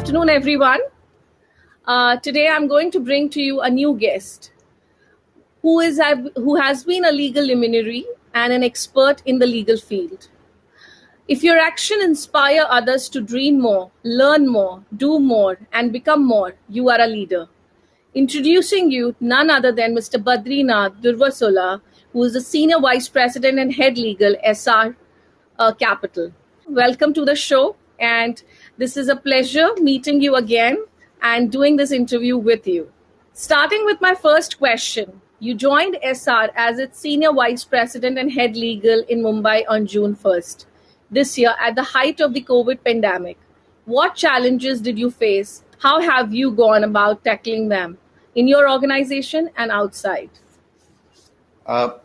afternoon, everyone. Today I'm going to bring to you a new guest who has been a legal luminary and an expert in the legal field. If your action inspire others to dream more, learn more, do more, and become more, you are a leader. Introducing you none other than Mr. Badrinath Durvasula, who is the Senior Vice President and Head Legal, Essar Capital. Welcome to the show, and this is a pleasure meeting you again and doing this interview with you. Starting with my first question, you joined Essar as its Senior Vice President and Head Legal in Mumbai on June 1st. This year, at the height of the COVID pandemic, what challenges did you face? How have you gone about tackling them in your organization and outside?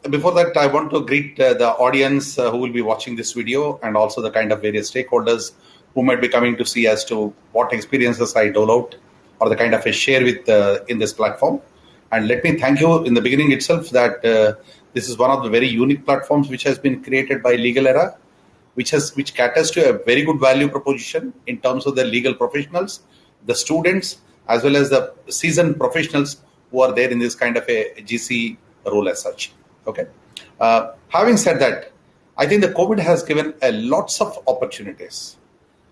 Before that, I want to greet the audience who will be watching this video and also the kind of various stakeholders who might be coming to see as to what experiences I dole out or the kind of a share with in this platform. And let me thank you in the beginning itself that this is one of the very unique platforms which has been created by Legal Era, which caters to a very good value proposition in terms of the legal professionals, the students, as well as the seasoned professionals who are there in this kind of a GC role as such. Okay. Having said that, I think the COVID has given a lots of opportunities.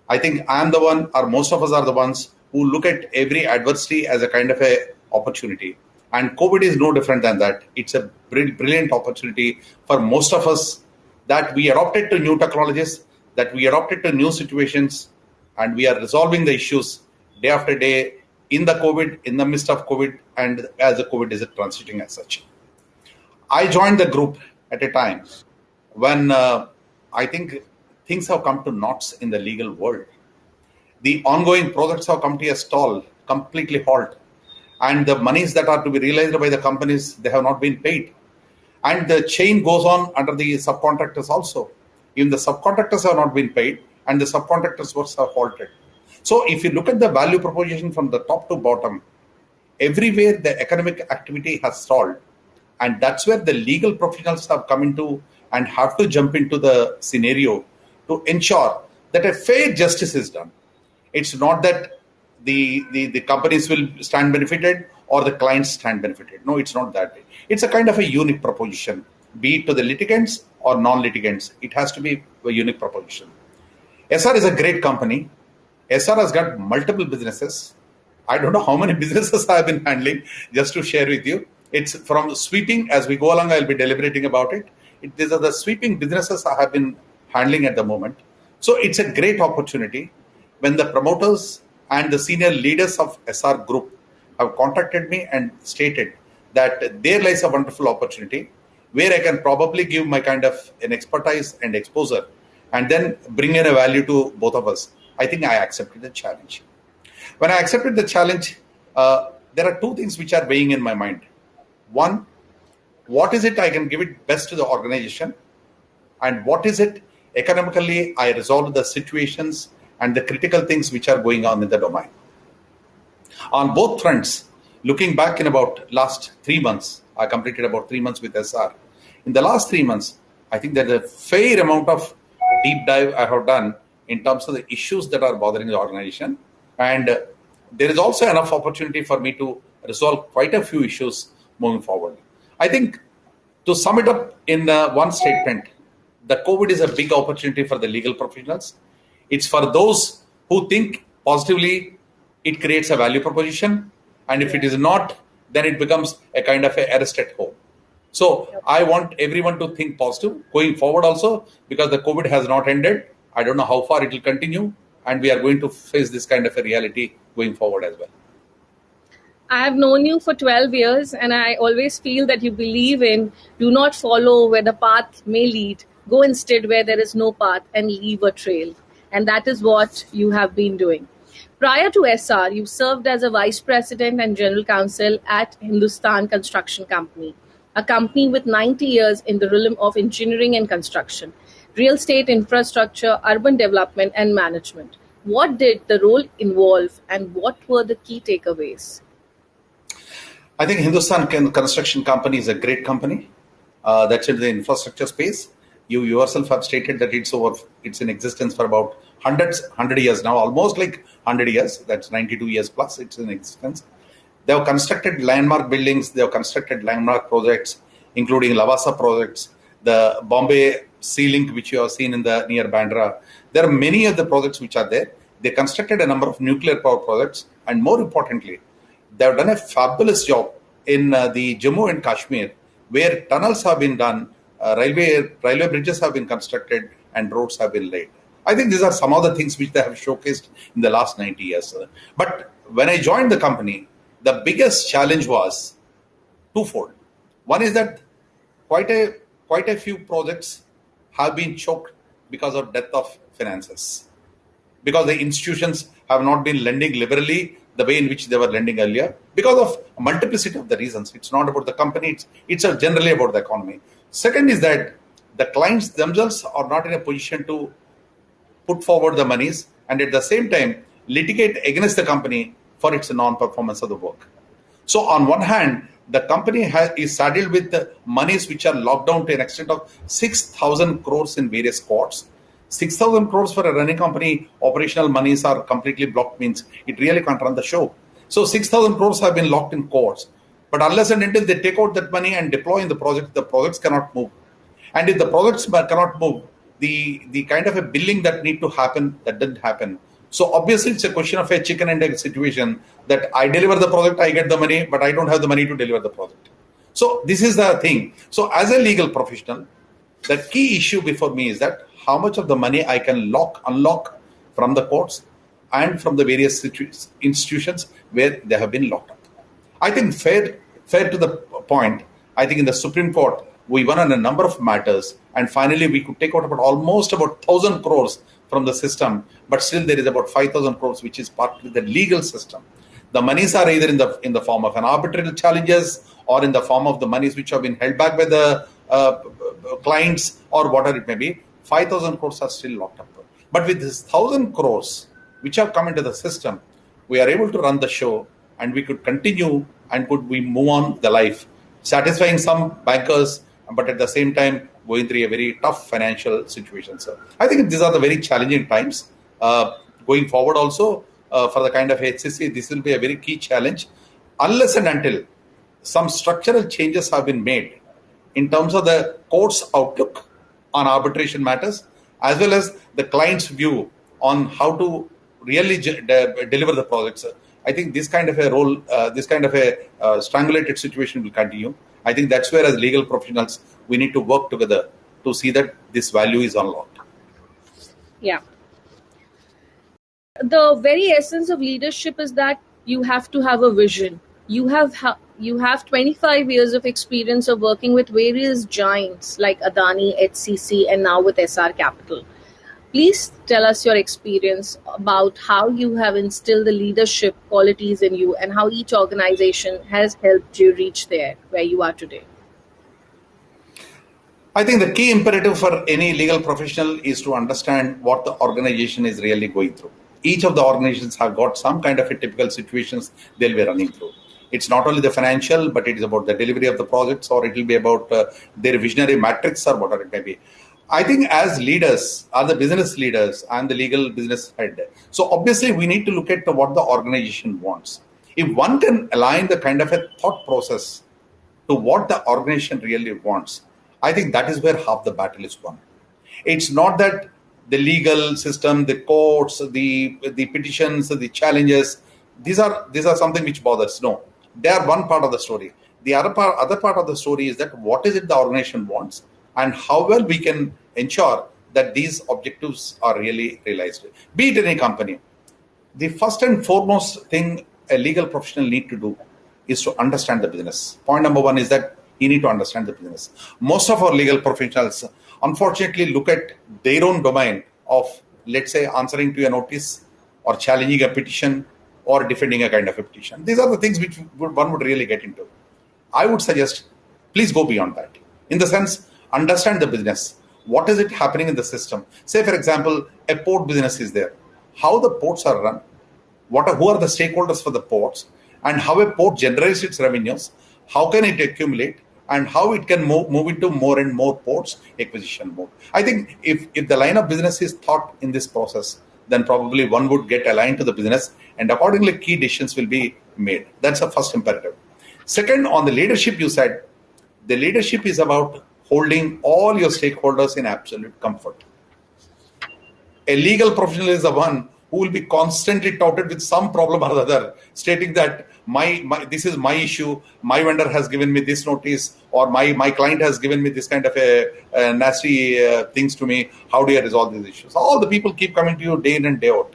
I think I'm the one, or most of us are the ones who look at every adversity as a kind of a opportunity. And COVID is no different than that. It's a brilliant opportunity for most of us that we adopted to new technologies, that we adopted to new situations, and we are resolving the issues day after day in the COVID, in the midst of COVID, and as the COVID is transiting as such. I joined the group at a time when I think things have come to knots in the legal world. The ongoing projects have come to a stall, completely halt. And the monies that are to be realized by the companies, they have not been paid. And the chain goes on under the subcontractors also. Even the subcontractors have not been paid and the subcontractors' works have halted. So if you look at the value proposition from the top to bottom, everywhere the economic activity has stalled. And that's where the legal professionals have come into and have to jump into the scenario to ensure that a fair justice is done. It's not that the companies will stand benefited or the clients stand benefited. No, it's not that way. It's a kind of a unique proposition, be it to the litigants or non-litigants. It has to be a unique proposition. Essar is a great company. Essar has got multiple businesses. I don't know how many businesses I have been handling, just to share with you. It's from sweeping. As we go along, I'll be deliberating about it. These are the sweeping businesses I have been handling at the moment. So it's a great opportunity when the promoters and the senior leaders of Essar Group have contacted me and stated that there lies a wonderful opportunity where I can probably give my kind of an expertise and exposure and then bring in a value to both of us. I think I accepted the challenge. When I accepted the challenge, there are two things which are weighing in my mind. One, what is it I can give it best to the organization? And what is it economically I resolve the situations and the critical things which are going on in the domain? On both fronts, looking back in about last 3 months, I completed about 3 months with Essar. In the last 3 months, I think there's a fair amount of deep dive I have done in terms of the issues that are bothering the organization. And there is also enough opportunity for me to resolve quite a few issues moving forward. I think to sum it up in one statement, the COVID is a big opportunity for the legal professionals. It's for those who think positively, it creates a value proposition. And if it is not, then it becomes a kind of a arrest at home. So I want everyone to think positive going forward also, because the COVID has not ended. I don't know how far it will continue. And we are going to face this kind of a reality going forward as well. I have known you for 12 years, and I always feel that you believe in do not follow where the path may lead. Go instead where there is no path and leave a trail. And that is what you have been doing. Prior to Essar, you served as a Vice President and General Counsel at Hindustan Construction Company, a company with 90 years in the realm of engineering and construction, real estate infrastructure, urban development, and management. What did the role involve, and what were the key takeaways? I think Hindustan Construction Company is a great company. That's in the infrastructure space. You yourself have stated that it's in existence for about 100 years now, almost like 100 years. That's 92 years plus it's in existence. They have constructed landmark buildings. They have constructed landmark projects, including Lavasa projects, the Bombay Sea Link, which you have seen in the near Bandra. There are many of the projects which are there. They constructed a number of nuclear power projects, and more importantly, they have done a fabulous job in the Jammu and Kashmir, where tunnels have been done, railway bridges have been constructed, and roads have been laid. I think these are some of the things which they have showcased in the last 90 years. But when I joined the company, the biggest challenge was twofold. One is that quite a few projects have been choked because of death of finances, because the institutions have not been lending liberally the way in which they were lending earlier, because of a multiplicity of the reasons. It's not about the company, it's generally about the economy. Second is that the clients themselves are not in a position to put forward the monies and at the same time litigate against the company for its non-performance of the work. So on one hand, the company is saddled with the monies which are locked down to an extent of 6,000 crores in various courts. 6,000 crores for a running company, operational monies are completely blocked, means it really can't run the show. So 6,000 crores have been locked in courts. But unless and until they take out that money and deploy in the projects cannot move. And if the projects cannot move, the kind of a billing that need to happen, that didn't happen. So obviously it's a question of a chicken and egg situation, that I deliver the project, I get the money, but I don't have the money to deliver the project. So this is the thing. So as a legal professional, the key issue before me is that how much of the money I can unlock from the courts and from the various institutions where they have been locked up. I think fair to the point, I think in the Supreme Court, we won on a number of matters, and finally we could take out almost about 1,000 crores from the system, but still there is about 5,000 crores which is part of the legal system. The monies are either in the form of an arbitral challenges or in the form of the monies which have been held back by the clients or whatever it may be. 5,000 crores are still locked up. But with this 1,000 crores which have come into the system, we are able to run the show and we could continue and we move on the life, satisfying some bankers, but at the same time going through a very tough financial situation. So I think these are the very challenging times. Going forward also, for the kind of HCC, this will be a very key challenge, unless and until some structural changes have been made in terms of the court's outlook on arbitration matters, as well as the client's view on how to really deliver the projects. I think this kind of a role, this kind of a strangulated situation will continue. I think that's where, as legal professionals, we need to work together to see that this value is unlocked. Yeah. The very essence of leadership is that you have to have a vision. You have 25 years of experience of working with various giants like Adani, HCC, and now with Essar Capital. Please tell us your experience about how you have instilled the leadership qualities in you and how each organization has helped you reach there where you are today. I think the key imperative for any legal professional is to understand what the organization is really going through. Each of the organizations have got some kind of a typical situations they'll be running through. It's not only the financial, but it is about the delivery of the projects, or it will be about their visionary matrix or whatever it may be. I think as leaders, are the business leaders and the legal business head. So obviously we need to look at what the organization wants. If one can align the kind of a thought process to what the organization really wants, I think that is where half the battle is won. It's not that the legal system, the courts, the petitions, the challenges, these are something which bothers. No, they are one part of the story. The other part of the story is that what is it the organization wants and how well we can ensure that these objectives are really realized. Be it any company, the first and foremost thing a legal professional need to do is to understand the business. Point number one is that you need to understand the business. Most of our legal professionals, unfortunately, look at their own domain of, let's say, answering to a notice or challenging a petition or defending a kind of a petition. These are the things which one would really get into. I would suggest, please go beyond that. In the sense, understand the business. What is it happening in the system? Say, for example, a port business is there. How the ports are run, who are the stakeholders for the ports, and how a port generates its revenues, how can it accumulate, and how it can move into more and more ports acquisition mode. I think if the line of business is thought in this process, then probably one would get aligned to the business and accordingly key decisions will be made. That's the first imperative. Second, on the leadership, you said the leadership is about holding all your stakeholders in absolute comfort. A legal professional is the one who will be constantly touted with some problem or other, stating that my this is my issue, my vendor has given me this notice, or my client has given me this kind of a nasty things to me. How do I resolve these issues? All the people keep coming to you day in and day out.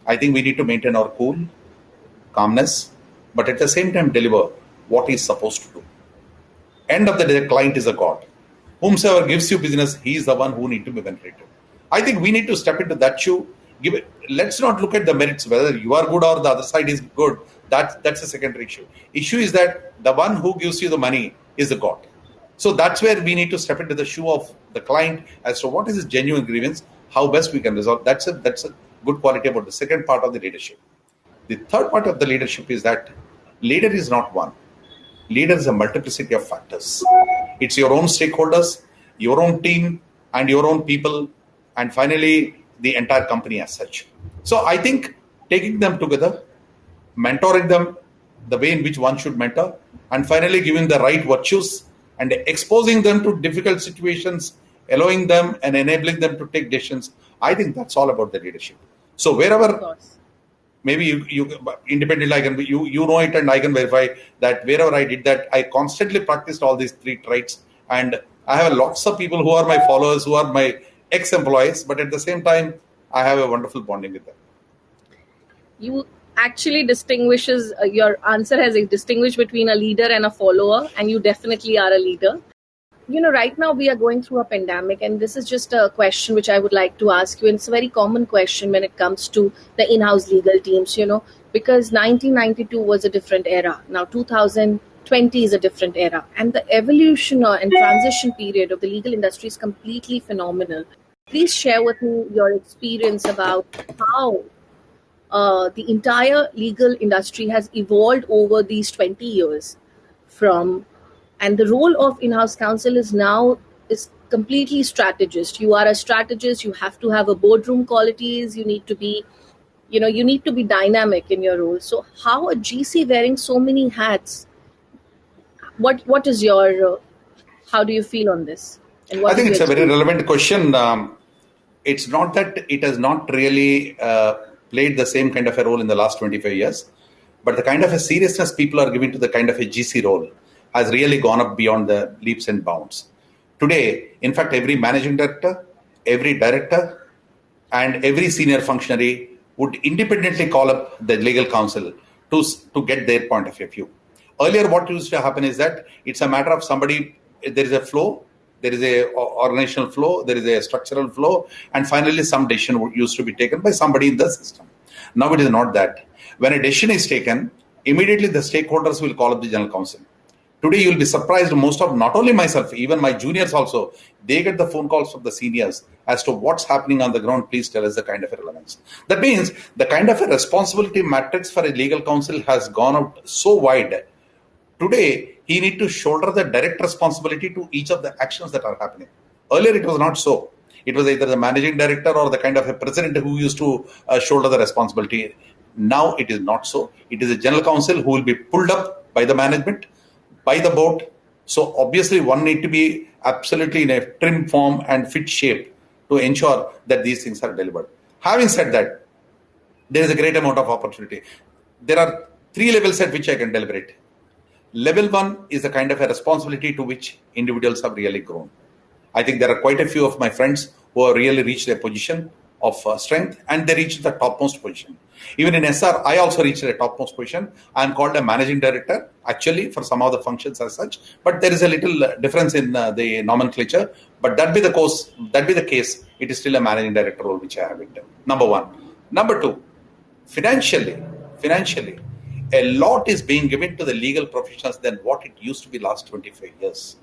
I think we need to maintain our cool, calmness, but at the same time deliver what he's supposed to do. End of the day, the client is a god. Whomsoever gives you business, he is the one who need to be venerated. I think we need to step into that shoe. Let's not look at the merits, whether you are good or the other side is good. That's a secondary issue. Issue is that the one who gives you the money is the god. So that's where we need to step into the shoe of the client as to what is his genuine grievance, how best we can resolve. That's a good quality about the second part of the leadership. The third part of the leadership is that leader is not one. Leader is a multiplicity of factors. It's your own stakeholders, your own team, and your own people, and finally the entire company as such. So I think taking them together, mentoring them the way in which one should mentor, and finally giving the right virtues and exposing them to difficult situations, allowing them and enabling them to take decisions. I think that's all about the leadership. So wherever maybe you independently, I can you know it and I can verify that wherever I did that, I constantly practiced all these three traits, and I have lots of people who are my followers, who are my ex-employees, but at the same time, I have a wonderful bonding with them. You actually distinguishes your answer has a distinguish between a leader and a follower, and you definitely are a leader. Right now we are going through a pandemic, and this is just a question which I would like to ask you. And it's a very common question when it comes to the in-house legal teams, because 1992 was a different era. Now 2020 is a different era. And the evolution and transition period of the legal industry is completely phenomenal. Please share with me your experience about how the entire legal industry has evolved over these 20 years and the role of in-house counsel is completely strategist. You are a strategist. You have to have a boardroom qualities. You need to be dynamic in your role. So how a GC wearing so many hats, what is your how do you feel on this? And I think it's a very relevant question. It's not that it has not really played the same kind of a role in the last 25 years, but the kind of a seriousness people are giving to the kind of a GC role has really gone up beyond the leaps and bounds. Today, in fact, every managing director, every director, and every senior functionary would independently call up the legal counsel to get their point of view. Earlier, what used to happen is that it's a matter of somebody, there is a flow, there is a organizational flow, there is a structural flow, and finally some decision used to be taken by somebody in the system. Now it is not that. When a decision is taken, immediately the stakeholders will call up the general counsel. Today, you will be surprised, most of, not only myself, even my juniors also, they get the phone calls from the seniors as to what's happening on the ground. Please tell us the kind of a relevance. That means the kind of a responsibility matrix for a legal counsel has gone out so wide. Today, he need to shoulder the direct responsibility to each of the actions that are happening. Earlier, it was not so. It was either the managing director or the kind of a president who used to shoulder the responsibility. Now, it is not so. It is a general counsel who will be pulled up by the management, by the board. So obviously one need to be absolutely in a trim form and fit shape to ensure that these things are delivered. Having said that, there is a great amount of opportunity. There are three levels at which I can deliberate. Level one is the kind of a responsibility to which individuals have really grown. I think there are quite a few of my friends who have really reached a position of strength, and they reached the topmost position. Even in Essar, I also reached a topmost position. I am called a managing director, actually, for some of the functions as such, but there is a little difference in the nomenclature. But that be the case, it is still a managing director role which I have been done. Number one. Number two, financially, a lot is being given to the legal professionals than what it used to be last 25 years.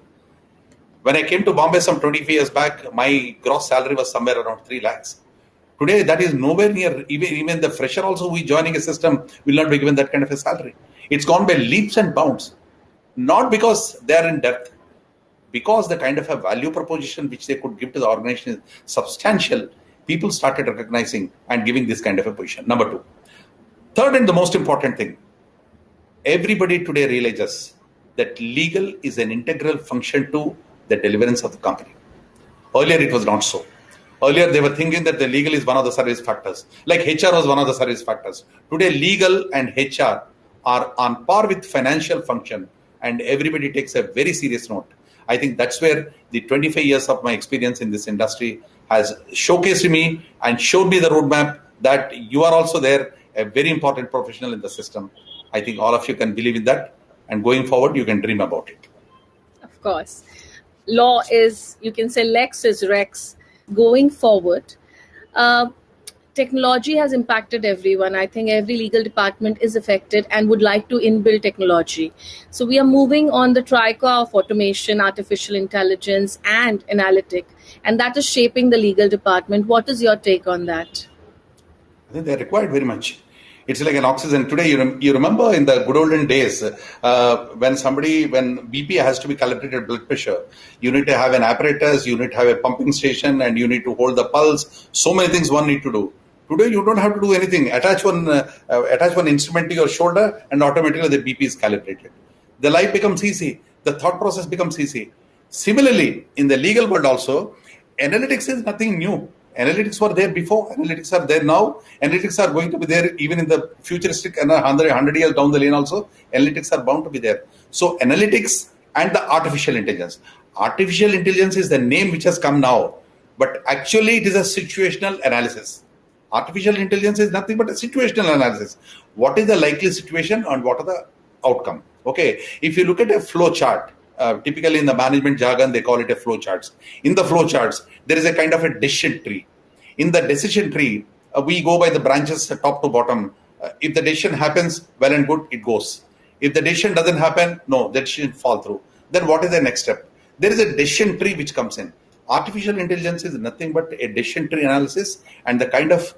When I came to Bombay some 25 years back, my gross salary was somewhere around 3 lakhs. Today, that is nowhere near, even the fresher also who is joining a system will not be given that kind of a salary. It's gone by leaps and bounds. Not because they are in depth, because the kind of a value proposition which they could give to the organization is substantial. people started recognizing and giving this kind of a position. Number two. Third, and the most important thing, everybody today realizes that legal is an integral function to the deliverance of the company. Earlier, it was not so. Earlier, they were thinking that the legal is one of the service factors. Like HR was one of the service factors. Today, legal and HR are on par with financial function, and everybody takes a very serious note. I think that's where the 25 years of my experience in this industry has showcased me and showed me the roadmap that you are also there, a very important professional in the system. I think all of you can believe in that, and going forward, you can dream about it. Of course. Law is, you can say, Lex is Rex. Going forward, uh, technology has impacted everyone. I think every legal department is affected and would like to inbuild technology. So we are moving on the tricore of automation, artificial intelligence, and analytic, and that is shaping the legal department. What is your take on that? I think they're required very much. It's like an oxygen. Today, you remember in the good olden days, when BP has to be calibrated blood pressure, you need to have an apparatus, you need to have a pumping station, and you need to hold the pulse. So many things one need to do. Today, you don't have to do anything. Attach one instrument to your shoulder, and automatically the BP is calibrated. The life becomes easy. The thought process becomes easy. Similarly, in the legal world also, analytics is nothing new. Analytics were there before, analytics are there now, analytics are going to be there even in the futuristic and 100 years down the lane also, analytics are bound to be there. So analytics and the artificial intelligence. Artificial intelligence is the name which has come now, but actually it is a situational analysis. Artificial intelligence is nothing but a situational analysis. What is the likely situation and what are the outcome? Okay, if you look at a flow chart, typically in the management jargon, they call it a flow charts. In the flow charts, there is a kind of a decision tree. In the decision tree, we go by the branches top to bottom. If the decision happens, well and good, it goes. If the decision doesn't happen, no, that decision fall through. Then what is the next step? There is a decision tree which comes in. Artificial intelligence is nothing but a decision tree analysis and the kind of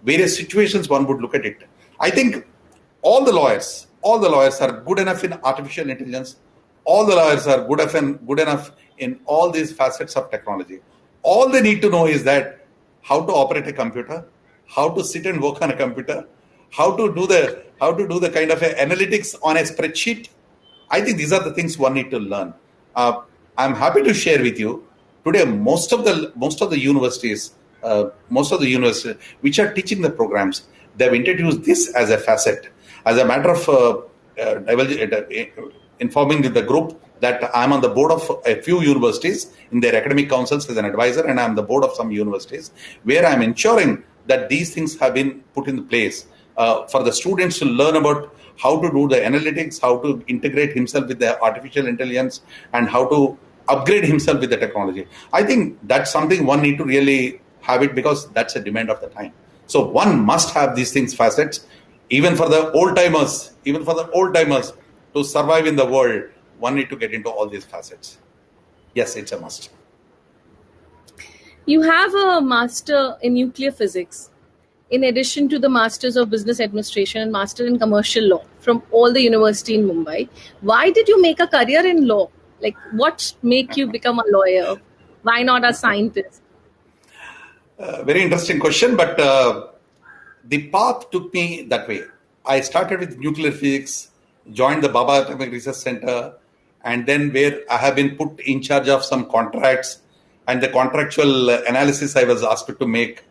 various situations one would look at it. I think all the lawyers are good enough in artificial intelligence. All the lawyers are good enough in all these facets of technology. All they need to know is that how to operate a computer, how to sit and work on a computer, how to do the kind of analytics on a spreadsheet. I think these are the things one need to learn. I'm happy to share with you today. Most of the universities which are teaching the programs, they've introduced this as a facet. As a matter of informing the group that I'm on the board of a few universities in their academic councils as an advisor, and I'm the board of some universities where I'm ensuring that these things have been put in place for the students to learn about how to do the analytics, how to integrate himself with the artificial intelligence, and how to upgrade himself with the technology. I think that's something one need to really have it because that's a demand of the time. So one must have these things facets, even for the old timers, to survive in the world, one need to get into all these facets. Yes, it's a must. You have a master in nuclear physics, in addition to the masters of business administration and master in commercial law from all the university in Mumbai. Why did you make a career in law? Like, what make you become a lawyer? Why not a scientist? Very interesting question, but the path took me that way. I started with nuclear physics, joined the Baba Atomic Research Center, and then where I have been put in charge of some contracts and the contractual analysis I was asked to make.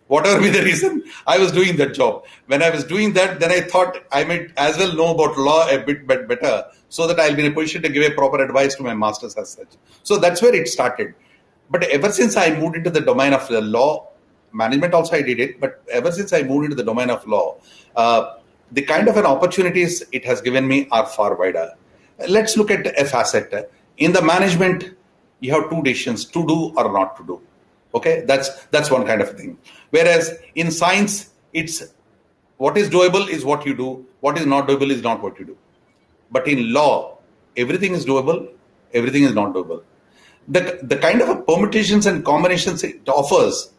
Whatever be the reason, I was doing that job. When I was doing that, then I thought I might as well know about law a bit better so that I'll be in a position to give a proper advice to my masters as such. So that's where it started. But ever since I moved into the domain of the law, management also I did it, but ever since I moved into the domain of law, the kind of an opportunities it has given me are far wider. Let's look at a facet. In the management, you have two decisions, to do or not to do. Okay, that's one kind of thing. Whereas in science, it's what is doable is what you do, what is not doable is not what you do. But in law, everything is doable, everything is not doable. The kind of permutations and combinations it offers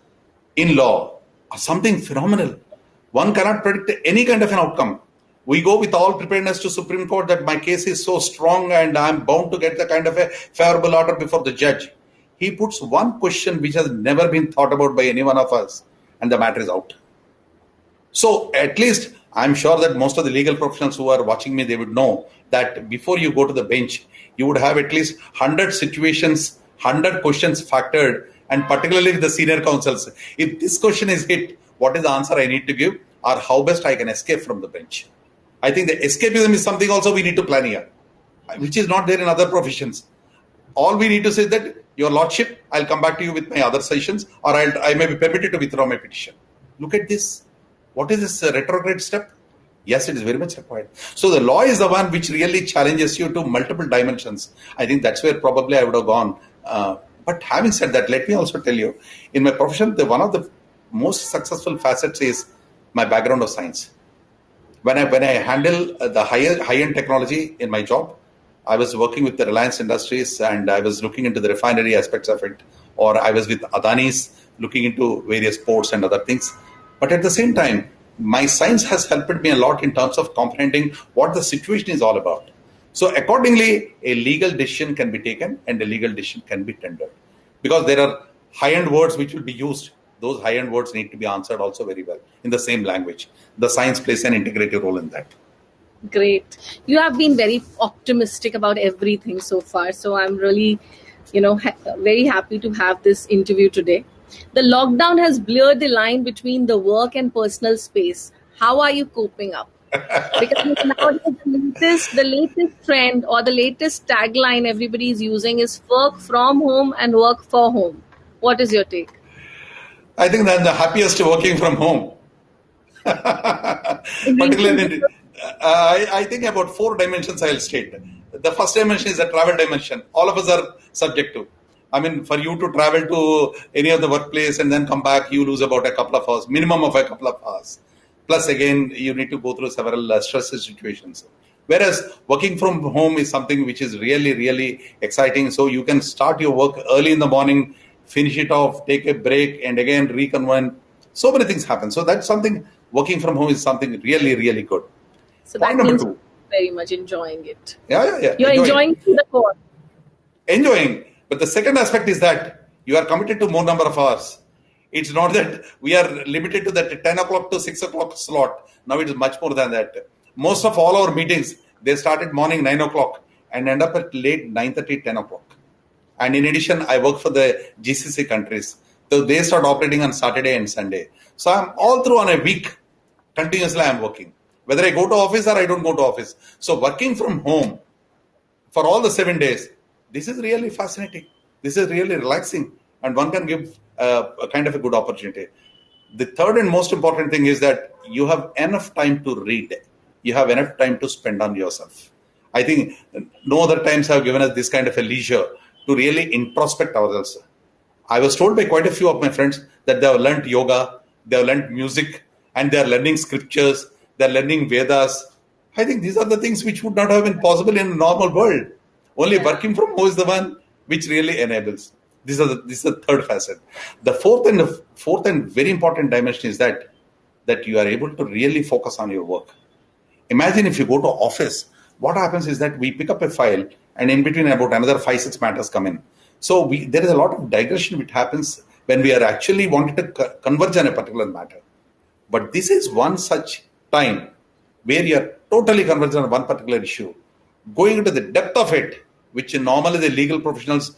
in law are something phenomenal. One cannot predict any kind of an outcome. We go with all preparedness to Supreme Court that my case is so strong and I'm bound to get the kind of a favorable order before the judge. he puts one question which has never been thought about by any one of us, and the matter is out. So at least I'm sure that most of the legal professionals who are watching me, they would know that before you go to the bench, you would have at least 100 situations, 100 questions factored, and particularly with the senior counsels. If this question is hit, what is the answer I need to give, or how best I can escape from the bench? I think the escapism is something also we need to plan here, which is not there in other professions. All we need to say is that, Your Lordship, I'll come back to you with my other sessions, or I may be permitted to withdraw my petition. Look at this. What is this retrograde step? Yes, it is very much required. So the law is the one which really challenges you to multiple dimensions. I think that's where probably I would have gone. But having said that, let me also tell you, in my profession, one of the most successful facets is my background of science. When I handle the high-end technology in my job, I was working with the Reliance Industries and I was looking into the refinery aspects of it, or I was with Adani's looking into various ports and other things. But at the same time, my science has helped me a lot in terms of comprehending what the situation is all about. So accordingly, a legal decision can be taken and a legal decision can be tendered. Because there are high-end words which will be used. Those high-end words need to be answered also very well in the same language. The science plays an integrated role in that. Great. You have been very optimistic about everything so far. So I'm really, very happy to have this interview today. The lockdown has blurred the line between the work and personal space. How are you coping up? Because nowadays the latest trend or the latest tagline everybody is using is work from home and work for home. What is your take? I think that I'm the happiest working from home. Particularly, I think about 4 dimensions I'll state. The first dimension is the travel dimension. All of us are subject to. I mean, for you to travel to any of the workplace and then come back, you lose about a couple of hours, minimum of a couple of hours. Plus, again, you need to go through several stressful situations. Whereas working from home is something which is really, really exciting. So you can start your work early in the morning, finish it off, take a break, and again reconvene. So many things happen. So that's something, working from home is something really, really good. So point number 2. Very much enjoying it. Yeah. You're enjoying the core. Enjoying. But the second aspect is that you are committed to more number of hours. It's not that we are limited to that 10 o'clock to 6 o'clock slot. Now it is much more than that. Most of all our meetings, they start at morning 9 o'clock and end up at late 9:30, 10 o'clock. And in addition, I work for the GCC countries. So they start operating on Saturday and Sunday. So I'm all through on a week, continuously I'm working. Whether I go to office or I don't go to office. So working from home for all the 7 days, this is really fascinating. This is really relaxing. And one can give a kind of a good opportunity. The third and most important thing is that you have enough time to read. You have enough time to spend on yourself. I think no other times have given us this kind of a leisure to really introspect ourselves. I was told by quite a few of my friends that they have learned yoga, they have learned music, and they are learning scriptures, they are learning Vedas. I think these are the things which would not have been possible in a normal world. Only working from home is the one which really enables. This is the third facet. The fourth and very important dimension is that you are able to really focus on your work. Imagine if you go to office, what happens is that we pick up a file and in between about another 5-6 matters come in. So there is a lot of digression which happens when we are actually wanting to converge on a particular matter. But this is one such time where you are totally converged on one particular issue, going into the depth of it, which normally the legal professionals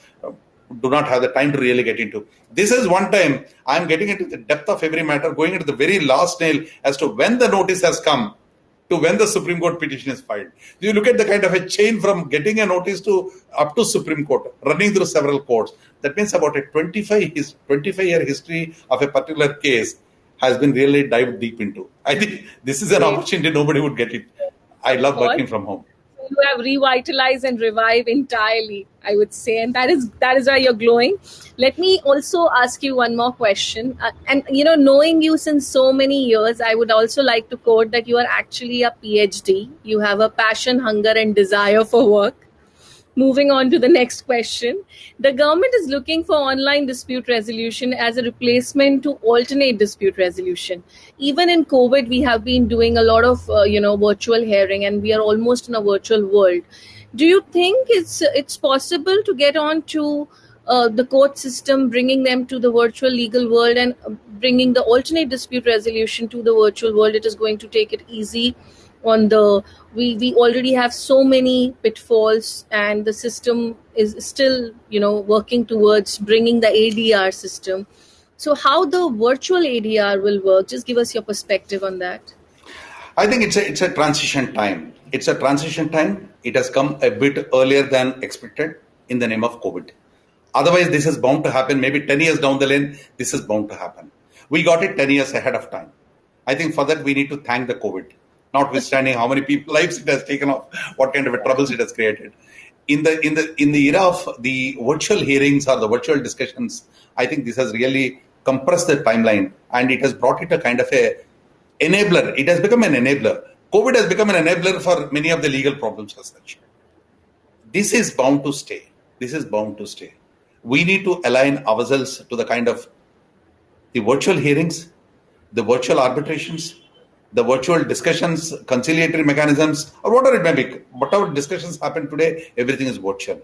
do not have the time to really get into. This is one time I am getting into the depth of every matter, going into the very last nail as to when the notice has come to when the Supreme Court petition is filed. You look at the kind of a chain from getting a notice to up to Supreme Court, running through several courts. That means about a 25-year history of a particular case has been really dived deep into. I think this is an opportunity nobody would get it. I love working from home. You have revitalized and revived entirely, I would say, and that is why you're glowing. Let me also ask you one more question. And knowing you since so many years, I would also like to quote that you are actually a PhD. You have a passion, hunger, and desire for work. Moving on to the next question. The government is looking for online dispute resolution as a replacement to alternate dispute resolution. Even in COVID, we have been doing a lot of, virtual hearing, and we are almost in a virtual world. Do you think it's possible to get on to the court system, bringing them to the virtual legal world, and bringing the alternate dispute resolution to the virtual world. It is going to take it easy on the we already have so many pitfalls, and the system is still working towards bringing the ADR system. So how the virtual ADR will work, just give us your perspective on that. I think it's a transition time. It's a transition time. It has come a bit earlier than expected in the name of COVID. Otherwise, this is bound to happen. Maybe 10 years down the lane, this is bound to happen. We got it 10 years ahead of time. I think for that, we need to thank the COVID, notwithstanding how many people lives it has taken off, what kind of a troubles it has created. In the era of the virtual hearings or the virtual discussions, I think this has really compressed the timeline, and it has brought it a kind of a enabler. It has become an enabler. COVID has become an enabler for many of the legal problems as such. This is bound to stay. This is bound to stay. We need to align ourselves to the kind of the virtual hearings, the virtual arbitrations, the virtual discussions, conciliatory mechanisms, or whatever it may be. Whatever discussions happen today, everything is virtual.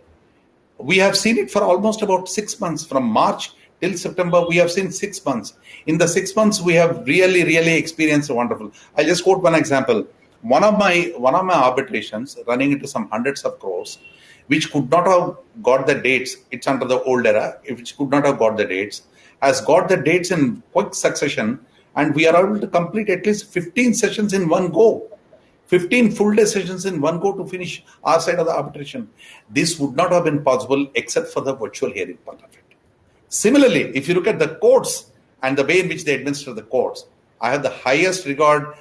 We have seen it for almost about 6 months. From March till September, we have seen 6 months. In the 6 months, we have really experienced wonderful. I'll just quote one example. One of my arbitrations running into some hundreds of crores, which could not have got the dates. It's under the old era, which could not have got the dates, has got the dates in quick succession, and we are able to complete at least 15 sessions in one go. 15 full day sessions in one go to finish our side of the arbitration. This would not have been possible except for the virtual hearing part of it. Similarly, if you look at the courts and the way in which they administer the courts, I have the highest regard,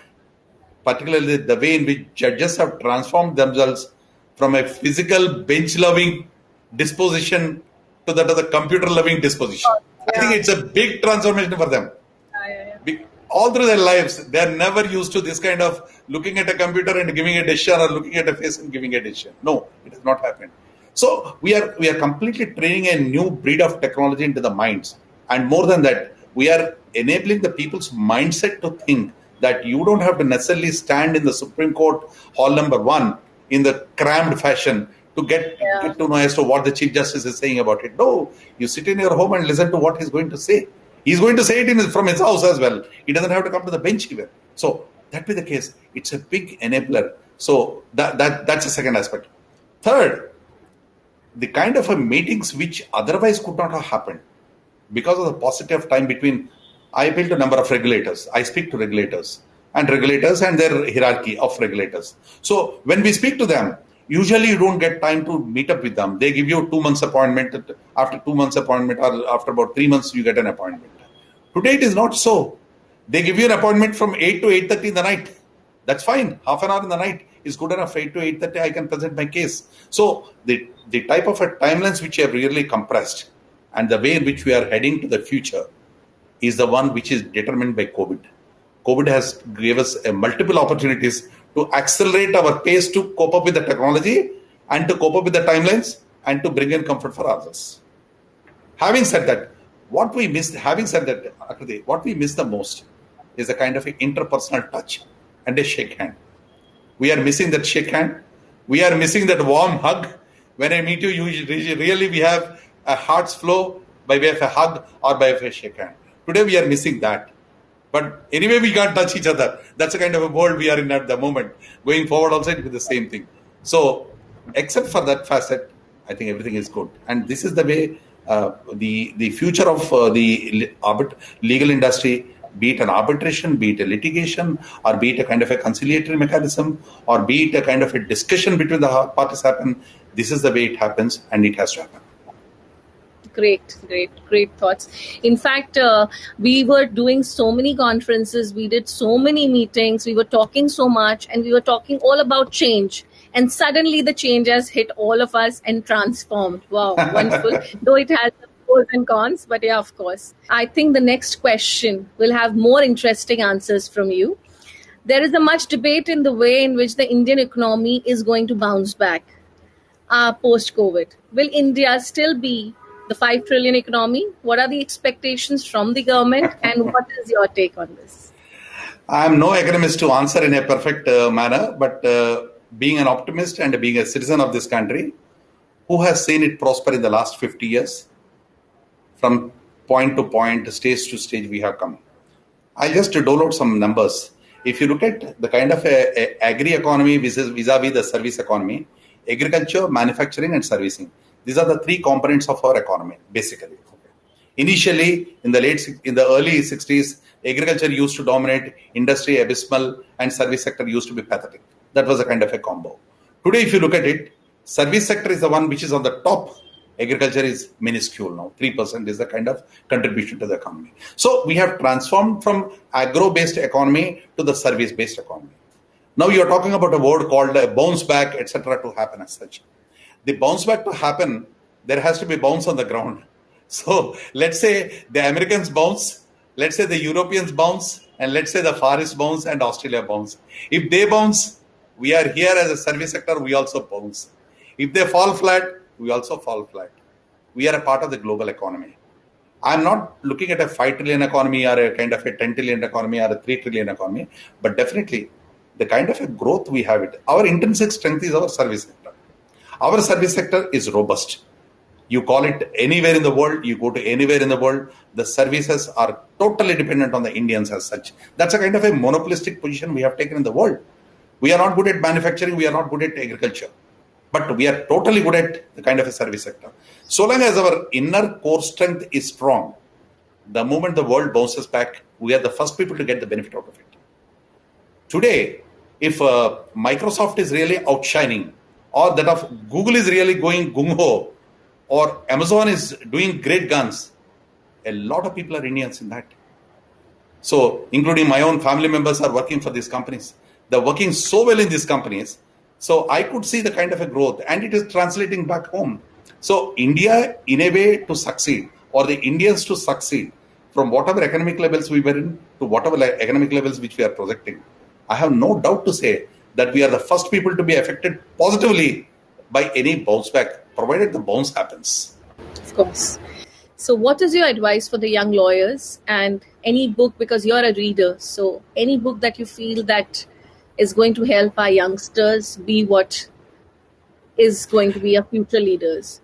particularly the way in which judges have transformed themselves from a physical bench-loving disposition to that of the computer-loving disposition. I think it's a big transformation for them. All through their lives, they are never used to this kind of looking at a computer and giving a decision, or looking at a face and giving a decision. No, it has not happened. So we are completely training a new breed of technology into the minds. And more than that, we are enabling the people's mindset to think that you don't have to necessarily stand in the Supreme Court hall number 1 in the crammed fashion to get to know as to what the Chief Justice is saying about it. No, you sit in your home and listen to what he's going to say. He's going to say it from his house as well. He doesn't have to come to the bench even. So that be the case. It's a big enabler. So that's the second aspect. Third, the kind of meetings which otherwise could not have happened because of the paucity of time between. I built a number of regulators. I speak to regulators and their hierarchy of regulators. So when we speak to them, usually you don't get time to meet up with them. They give you 2 months appointment. After 2 months appointment, or after about 3 months, you get an appointment. Today it is not so. They give you an appointment from 8 to 8:30 in the night. That's fine. Half an hour in the night is good enough. 8 to 8:30, I can present my case. So the type of timelines which have really compressed, and the way in which we are heading to the future, is the one which is determined by COVID. COVID has gave us multiple opportunities to accelerate our pace to cope up with the technology and to cope up with the timelines and to bring in comfort for others. Having said that, what we miss the most is a kind of an interpersonal touch and a shake hand. We are missing that shake hand. We are missing that warm hug. When I meet you, really we have a heart's flow by way of a hug or by way of a shake hand. Today we are missing that. But anyway, we can't touch each other. That's the kind of a world we are in at the moment. Going forward also, it will be the same thing. So, except for that facet, I think everything is good. And this is the way the future of the legal industry, be it an arbitration, be it a litigation, or be it a kind of a conciliatory mechanism, or be it a kind of a discussion between the parties happen, this is the way it happens, and it has to happen. Great thoughts. In fact, we were doing so many conferences, we did so many meetings, we were talking so much, and we were talking all about change. And suddenly the change has hit all of us and transformed. Wow, wonderful. Though it has pros and cons, but yeah, of course. I think the next question will have more interesting answers from you. There is a much debate in the way in which the Indian economy is going to bounce back post-COVID. Will India still be the 5 trillion economy? What are the expectations from the government, and what is your take on this? I am no economist to answer in a perfect manner, but being an optimist and being a citizen of this country who has seen it prosper in the last 50 years, from point to point, stage to stage we have come. I'll just dole out some numbers. If you look at the kind of a agri-economy vis-a-vis the service economy, agriculture, manufacturing, and servicing. These are the three components of our economy, basically. Initially, in the early 60s, agriculture used to dominate, industry abysmal, and service sector used to be pathetic. That was a kind of a combo. Today, if you look at it, service sector is the one which is on the top. Agriculture is minuscule now. 3% is the kind of contribution to the economy. So we have transformed from agro-based economy to the service-based economy. Now you are talking about a word called a bounce back, etc. to happen as such. The bounce back to happen, there has to be bounce on the ground. So let's say the Americans bounce, let's say the Europeans bounce, and let's say the Far East bounce and Australia bounce. If they bounce, we are here as a service sector, we also bounce. If they fall flat, we also fall flat. We are a part of the global economy. I'm not looking at a 5 trillion economy or a kind of a 10 trillion economy or a 3 trillion economy, but definitely the kind of a growth we have it. Our intrinsic strength is our service sector. Our service sector is robust. You call it anywhere in the world, you go to anywhere in the world, the services are totally dependent on the Indians as such. That's a kind of a monopolistic position we have taken in the world. We are not good at manufacturing, we are not good at agriculture, but we are totally good at the kind of a service sector. So long as our inner core strength is strong, the moment the world bounces back, we are the first people to get the benefit out of it. Today, if Microsoft is really outshining, or that of Google is really going gung-ho, or Amazon is doing great guns, a lot of people are Indians in that. So, including my own family members are working for these companies. They're working so well in these companies. So, I could see the kind of a growth, and it is translating back home. So, India, in a way, to succeed, or the Indians to succeed, from whatever economic levels we were in to whatever economic levels which we are projecting, I have no doubt to say that we are the first people to be affected positively by any bounce back, provided the bounce happens. Of course. So, what is your advice for the young lawyers, and any book, because you're a reader, so any book that you feel that is going to help our youngsters be what is going to be our future leaders?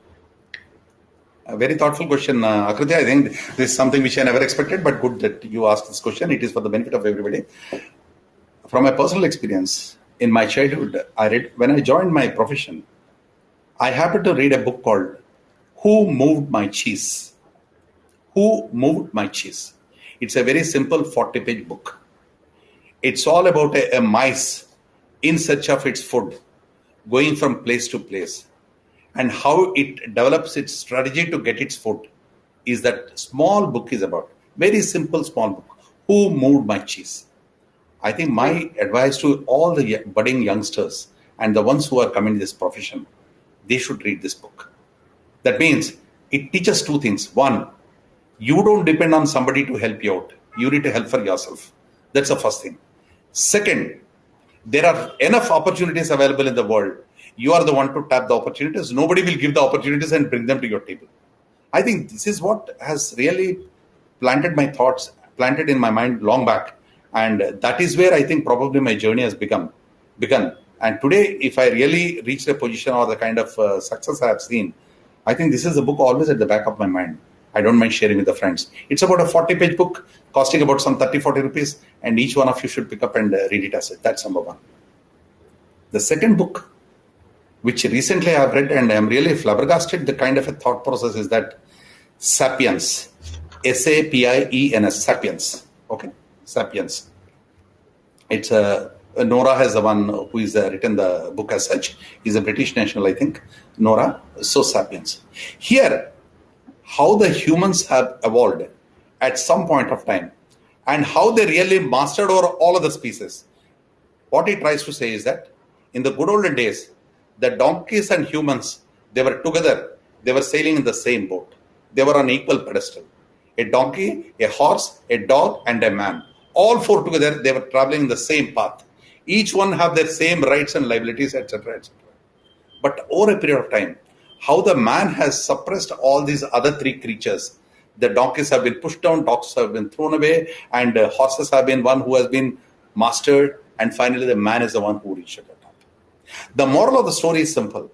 A very thoughtful question, Aakriti. I think this is something which I never expected, but good that you asked this question. It is for the benefit of everybody. From my personal experience, in my childhood, when I joined my profession, I happened to read a book called Who Moved My Cheese? Who Moved My Cheese? It's a very simple 40-page book. It's all about a mice in search of its food, going from place to place, and how it develops its strategy to get its food is that small book is about. Very simple, small book. Who Moved My Cheese? I think my advice to all the budding youngsters and the ones who are coming to this profession, they should read this book. That means it teaches two things. One, you don't depend on somebody to help you out. You need to help for yourself. That's the first thing. Second, there are enough opportunities available in the world. You are the one to tap the opportunities. Nobody will give the opportunities and bring them to your table. I think this is what has really planted my thoughts, planted in my mind long back. And that is where I think probably my journey has begun. And today, if I really reach the position or the kind of success I have seen, I think this is a book always at the back of my mind. I don't mind sharing with the friends. It's about a 40-page book costing about some 30-40 rupees, and each one of you should pick up and read it as it. That's number one. The second book, which recently I have read and I'm really flabbergasted, the kind of a thought process is that Sapiens, Sapiens, Sapiens, okay, Sapiens. It's Nora has the one who is written the book as such. He's a British national, I think. Nora, so Sapiens. Here, how the humans have evolved at some point of time and how they really mastered over all of the species. What he tries to say is that in the good olden days, the donkeys and humans, they were together. They were sailing in the same boat. They were on equal pedestal. A donkey, a horse, a dog, and a man. All four together, they were traveling in the same path. Each one have their same rights and liabilities, etc., etc. But over a period of time, how the man has suppressed all these other three creatures. The donkeys have been pushed down, dogs have been thrown away, and horses have been one who has been mastered, and finally the man is the one who reached the top. The moral of the story is simple.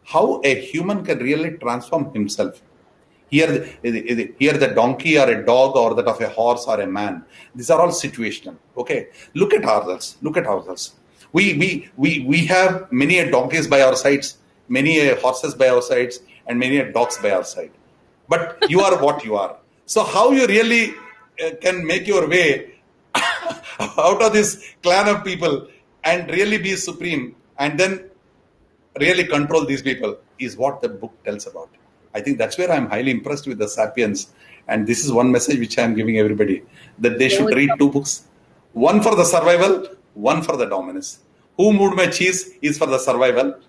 How a human can really transform himself Here the donkey or a dog or that of a horse or a man. These are all situational. Okay, look at ourselves. Look at ourselves. We have many a donkeys by our sides, many a horses by our sides, and many a dogs by our side. But you are what you are. So how you really can make your way out of this clan of people and really be supreme and then really control these people is what the book tells about. I think that's where I'm highly impressed with the Sapiens. And this is one message which I'm giving everybody, that they should read two books, one for the survival, one for the dominance. Who Moved My Cheese is for the survival,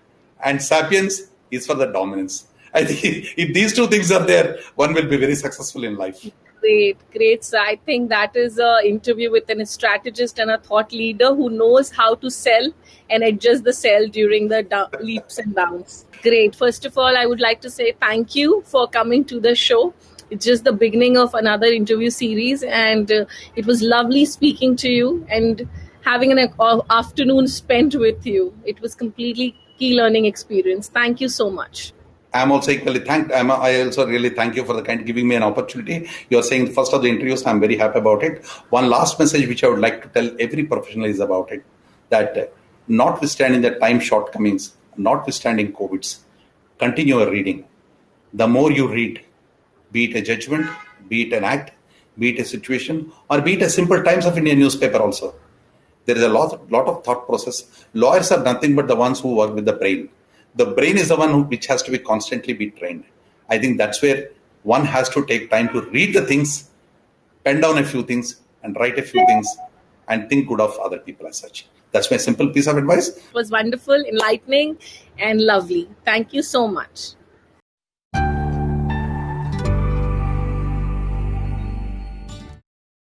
and Sapiens is for the dominance. I think if these two things are there, one will be very successful in life. Great, great. So I think that is an interview with a strategist and a thought leader who knows how to sell and adjust the sell during the leaps and bounds. Great. First of all, I would like to say thank you for coming to the show. It's just the beginning of another interview series, and it was lovely speaking to you and having an afternoon spent with you. It was completely key learning experience. Thank you so much. I'm also equally thanked. I also really thank you for the kind giving me an opportunity. You're saying the first of the interviews. I'm very happy about it. One last message which I would like to tell every professional is about it, that notwithstanding the time shortcomings, notwithstanding COVIDs, continue your reading. The more you read, be it a judgment, be it an act, be it a situation, or be it a simple Times of India newspaper also. There is a lot of thought process. Lawyers are nothing but the ones who work with the brain. The brain is the one which has to be constantly be trained. I think that's where one has to take time to read the things, pen down a few things, and write a few things, and think good of other people as such. That's my simple piece of advice. It was wonderful, enlightening, and lovely. Thank you so much.